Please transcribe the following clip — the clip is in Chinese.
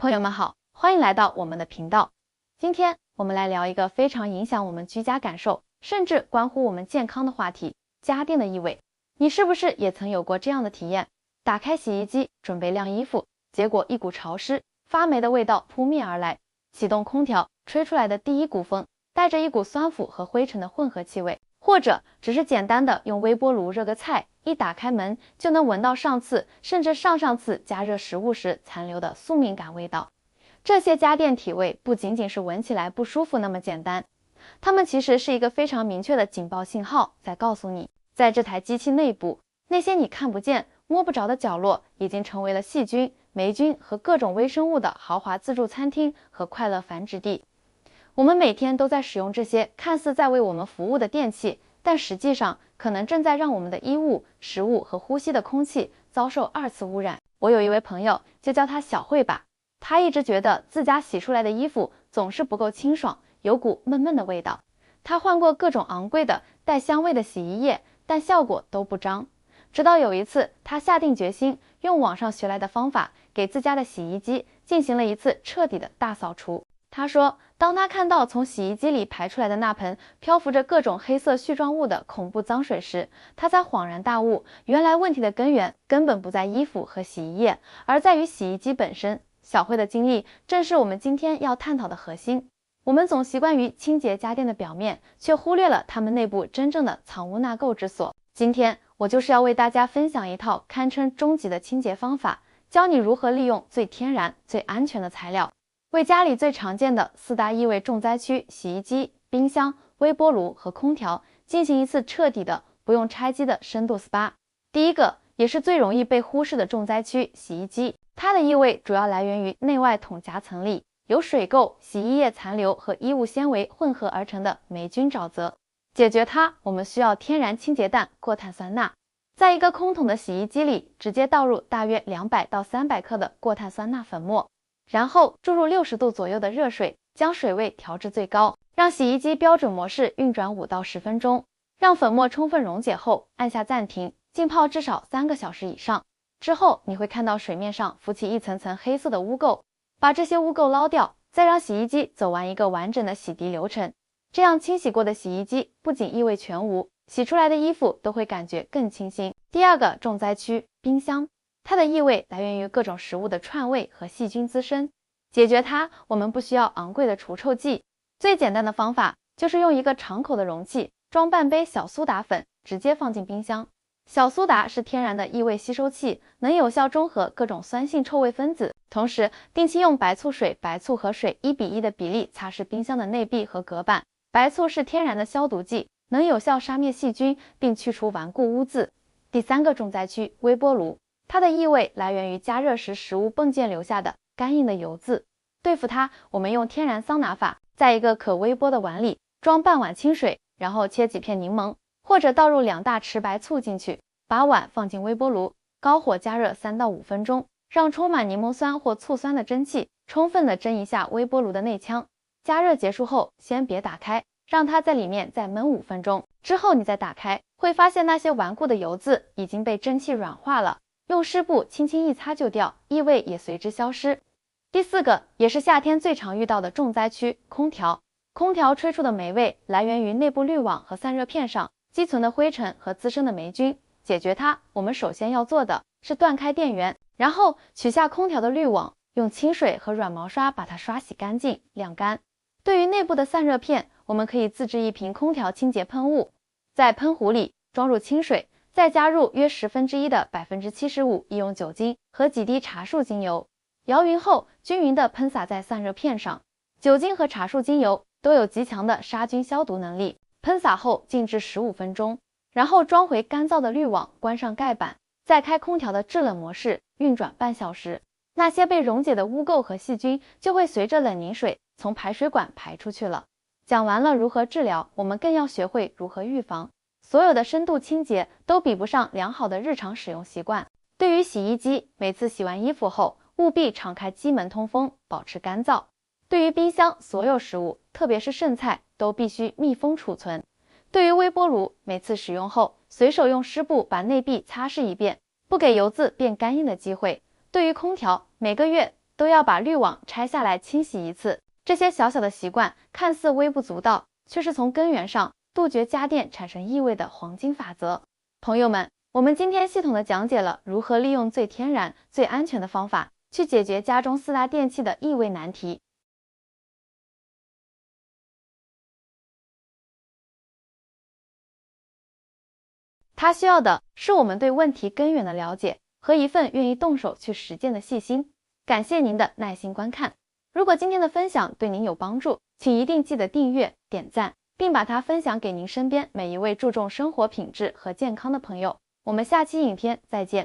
朋友们好，欢迎来到我们的频道。今天我们来聊一个非常影响我们居家感受，甚至关乎我们健康的话题——家电的异味。你是不是也曾有过这样的体验？打开洗衣机准备晾衣服，结果一股潮湿、发霉的味道扑面而来。启动空调，吹出来的第一股风带着一股酸腐和灰尘的混合气味。或者只是简单的用微波炉热个菜，一打开门就能闻到上次甚至上上次加热食物时残留的宿命感味道。这些家电体味不仅仅是闻起来不舒服那么简单，它们其实是一个非常明确的警报信号，在告诉你，在这台机器内部，那些你看不见摸不着的角落已经成为了细菌、霉菌和各种微生物的豪华自助餐厅和快乐繁殖地。我们每天都在使用这些看似在为我们服务的电器，但实际上可能正在让我们的衣物、食物和呼吸的空气遭受二次污染。我有一位朋友，就叫他小慧吧，他一直觉得自家洗出来的衣服总是不够清爽，有股闷闷的味道。他换过各种昂贵的带香味的洗衣液，但效果都不彰。直到有一次，他下定决心用网上学来的方法给自家的洗衣机进行了一次彻底的大扫除。他说，当他看到从洗衣机里排出来的那盆漂浮着各种黑色絮状物的恐怖脏水时，他才恍然大悟，原来问题的根源根本不在衣服和洗衣液，而在于洗衣机本身。小慧的经历正是我们今天要探讨的核心。我们总习惯于清洁家电的表面，却忽略了它们内部真正的藏污纳垢之所。今天我就是要为大家分享一套堪称终极的清洁方法，教你如何利用最天然、最安全的材料，为家里最常见的4大异味重灾区——洗衣机、冰箱、微波炉和空调进行一次彻底的不用拆机的深度 SPA。 第一个也是最容易被忽视的重灾区——洗衣机，它的异味主要来源于内外桶夹层里由水垢、洗衣液残留和衣物纤维混合而成的霉菌沼泽。解决它，我们需要天然清洁氮过碳酸钠。在一个空桶的洗衣机里，直接倒入大约200到300克的过碳酸钠粉末，然后注入60度左右的热水，将水位调至最高，让洗衣机标准模式运转5到10分钟，让粉末充分溶解后按下暂停，浸泡至少3个小时以上。之后你会看到水面上浮起一层层黑色的污垢，把这些污垢捞掉，再让洗衣机走完一个完整的洗涤流程。这样清洗过的洗衣机不仅异味全无，洗出来的衣服都会感觉更清新。第二个重灾区，冰箱，它的异味来源于各种食物的串味和细菌滋生。解决它，我们不需要昂贵的除臭剂，最简单的方法就是用一个敞口的容器装半杯小苏打粉，直接放进冰箱。小苏打是天然的异味吸收器，能有效中和各种酸性臭味分子。同时，定期用白醋水、白醋和水1比1的比例擦拭冰箱的内壁和隔板。白醋是天然的消毒剂，能有效杀灭细菌并去除顽固污渍。第三个重灾区，微波炉，它的异味来源于加热时食物泵溅留下的干硬的油渍。对付它，我们用天然桑拿法，在一个可微波的碗里装半碗清水，然后切几片柠檬，或者倒入2大匙白醋进去，把碗放进微波炉，高火加热3到5分钟，让充满柠檬酸或醋酸的蒸汽充分的蒸一下微波炉的内腔。加热结束后，先别打开，让它在里面再焖5分钟，之后你再打开，会发现那些顽固的油渍已经被蒸汽软化了，用湿布轻轻一擦就掉，异味也随之消失。第四个也是夏天最常遇到的重灾区，空调。空调吹出的霉味来源于内部滤网和散热片上积存的灰尘和滋生的霉菌。解决它，我们首先要做的是断开电源，然后取下空调的滤网，用清水和软毛刷把它刷洗干净、晾干。对于内部的散热片，我们可以自制一瓶空调清洁喷雾，在喷壶里装入清水，再加入约1/10的75%医用酒精和几滴茶树精油，摇匀后均匀地喷洒在散热片上。酒精和茶树精油都有极强的杀菌消毒能力。喷洒后静置15分钟，然后装回干燥的滤网，关上盖板，再开空调的制冷模式，运转半小时。那些被溶解的污垢和细菌就会随着冷凝水从排水管排出去了。讲完了如何治疗，我们更要学会如何预防。所有的深度清洁都比不上良好的日常使用习惯。对于洗衣机，每次洗完衣服后，务必敞开机门通风，保持干燥。对于冰箱，所有食物，特别是剩菜，都必须密封储存。对于微波炉，每次使用后，随手用湿布把内壁擦拭一遍，不给油渍变干硬的机会。对于空调，每个月都要把滤网拆下来清洗一次。这些小小的习惯看似微不足道，却是从根源上杜绝家电产生异味的黄金法则。朋友们，我们今天系统的讲解了如何利用最天然、最安全的方法去解决家中4大电器的异味难题。它需要的是我们对问题根源的了解和一份愿意动手去实践的细心。感谢您的耐心观看。如果今天的分享对您有帮助，请一定记得订阅、点赞，并把它分享给您身边每一位注重生活品质和健康的朋友。我们下期影片再见。